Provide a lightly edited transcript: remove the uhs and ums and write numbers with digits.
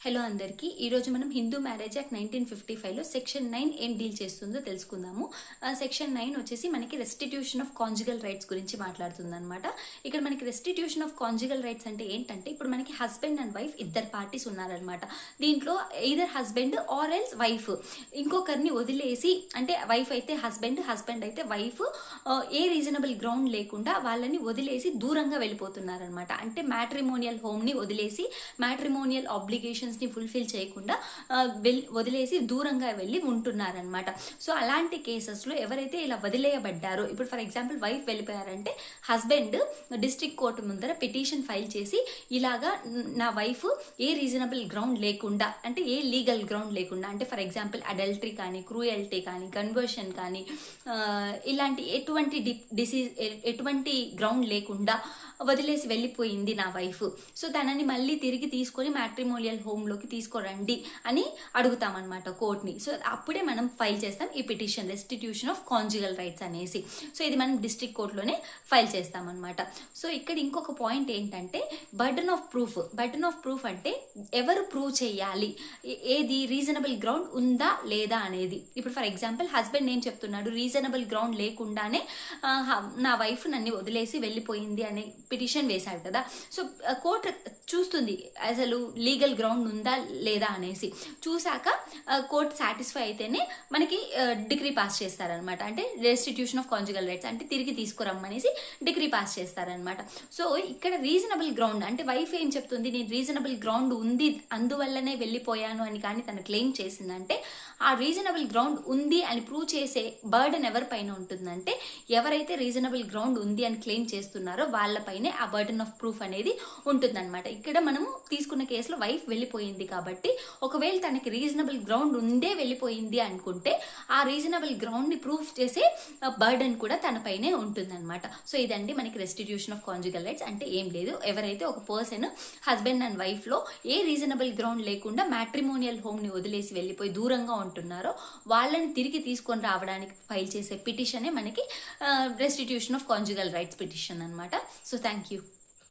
Hello అందరికీ ఈరోజు మనం హిందూ మ్యారేజ్ యాక్ట్ 1955లో సెక్షన్ 9 ఏం డీల్ చేస్తుందో తెలుసుకుందాము. సెక్షన్ 9 వచ్చేసి మనకి రెస్టిట్యూషన్ ఆఫ్ కాంజుగల్ రైట్స్ గురించి మాట్లాడుతుంది అనమాట. ఇక్కడ మనకి రెస్టిట్యూషన్ ఆఫ్ కాంజుగల్ రైట్స్ అంటే ఏంటంటే, ఇప్పుడు మనకి హస్బెండ్ అండ్ వైఫ్ ఇద్దరు పార్టీస్ ఉన్నారనమాట. దీంట్లో either husband or else wife ఇంకొకరిని వదిలేసి, అంటే వైఫ్ అయితే హస్బెండ్, హస్బెండ్ అయితే వైఫ్, ఏ రీజనబుల్ గ్రౌండ్ లేకుండా వాళ్ళని వదిలేసి దూరంగా వెళ్ళిపోతున్నారనమాట. అంటే మ్యాట్రిమోనియల్ హోమ్ని వదిలేసి మ్యాట్రిమోనియల్ ఆబ్లిగేషన్స్ ని ఫుల్ఫిల్ చేయకుండా వదిలేసి దూరంగా వెళ్ళి ఉంటున్నారనమాట. సో అలాంటి కేసెస్లో ఎవరైతే ఇలా వదిలేయబడ్డారో, ఇప్పుడు ఫర్ ఎగ్జాంపుల్ వైఫ్ వెళ్ళిపోయారంటే హస్బెండ్ డిస్ట్రిక్ట్ కోర్టు ముందర పిటిషన్ ఫైల్ చేసి, ఇలాగా నా వైఫ్ ఏ రీజనబుల్ గ్రౌండ్ లేకుండా, అంటే ఏ లీగల్ గ్రౌండ్ లేకుండా, అంటే ఫర్ ఎగ్జాంపుల్ అడల్టరీ కానీ, క్రూయల్టీ కానీ, కన్వర్షన్ కానీ, ఇలాంటి ఎటువంటి గ్రౌండ్ లేకుండా వదిలేసి వెళ్ళిపోయింది నా వైఫ్. సో తనని మళ్ళీ తిరిగి తీసుకొని మ్యాట్రిమోనియల్ హోమ్లోకి తీసుకోరండి అని అడుగుతామన్నమాట కోర్ట్ని. సో అప్పుడే మనం ఫైల్ చేస్తాం ఈ petition, restitution of conjugal rights అనేసి. సో ఇది మనం డిస్ట్రిక్ట్ కోర్టులోనే ఫైల్ చేస్తామన్నమాట. సో ఇక్కడ ఇంకొక పాయింట్ ఏంటంటే burden of proof. Burden of proof అంటే ఎవరు ప్రూవ్ చేయాలి, ఏది రీజనబుల్ గ్రౌండ్ ఉందా లేదా అనేది. ఇప్పుడు ఫర్ ఎగ్జాంపుల్ హస్బెండ్ ఏం చెప్తున్నాడు, రీజనబుల్ గ్రౌండ్ లేకుండానే నా వైఫ్ నన్ను వదిలేసి వెళ్ళిపోయింది అనే పిటిషన్ వేశాడు కదా. సో కోర్టు చూస్తుంది అసలు లీగల్ గ్రౌండ్ ఉందా లేదా అనేసి. చూశాక కోర్టు సాటిస్ఫై అయితేనే మనకి డిగ్రీ పాస్ చేస్తారనమాట. అంటే రెస్టిట్యూషన్ ఆఫ్ కాంజుగల్ రైట్స్ అంటే తిరిగి తీసుకురమ్మనేసి డిగ్రీ పాస్ చేస్తారనమాట. సో ఇక్కడ రీజనబుల్ గ్రౌండ్ అంటే వైఫ్ ఏం చెప్తుంది, నేను రీజనబుల్ గ్రౌండ్ ఉంది అందువల్లనే వెళ్ళిపోయాను అని కానీ తను క్లెయిమ్ చేసిందంటే, ఆ రీజనబుల్ గ్రౌండ్ ఉంది అని ప్రూవ్ చేసే బర్డెన్ ఎవరిపైన ఉంటుందంటే, ఎవరైతే రీజనబుల్ గ్రౌండ్ ఉంది అని క్లెయిమ్ చేస్తున్నారో వాళ్ళపైనే ఆ బర్డెన్ ఆఫ్ ప్రూఫ్ అనేది ఉంటుందన్నమాట. ఇక్కడ మనము తీసుకున్న కేసులో వైఫ్ వెళ్ళిపోయింది కాబట్టి, ఒకవేళ తనకి రీజనబుల్ గ్రౌండ్ ఉందే వెళ్ళిపోయింది అనుకుంటే, ఆ రీజనబుల్ గ్రౌండ్ ని ప్రూఫ్ చేసే బర్డెన్ కూడా తనపైనే ఉంటుందన్నమాట. సో ఇదండి మనకి రెస్టిట్యూషన్ ఆఫ్ కాంజుగల్ రైట్స్ అంటే. ఏం లేదు, ఎవరైతే ఒక పర్సన్ హస్బెండ్ అండ్ వైఫ్ లో ఏ రీజనబుల్ గ్రౌండ్ లేకుండా మ్యాట్రిమోనియల్ హోమ్ ని వదిలేసి వెళ్ళిపోయి దూరంగా ఉంటున్నారో వాళ్ళని తిరిగి తీసుకొని రావడానికి ఫైల్ చేసే పిటిషనే మనకి restitution of conjugal rights petition అనమాట. So thank you.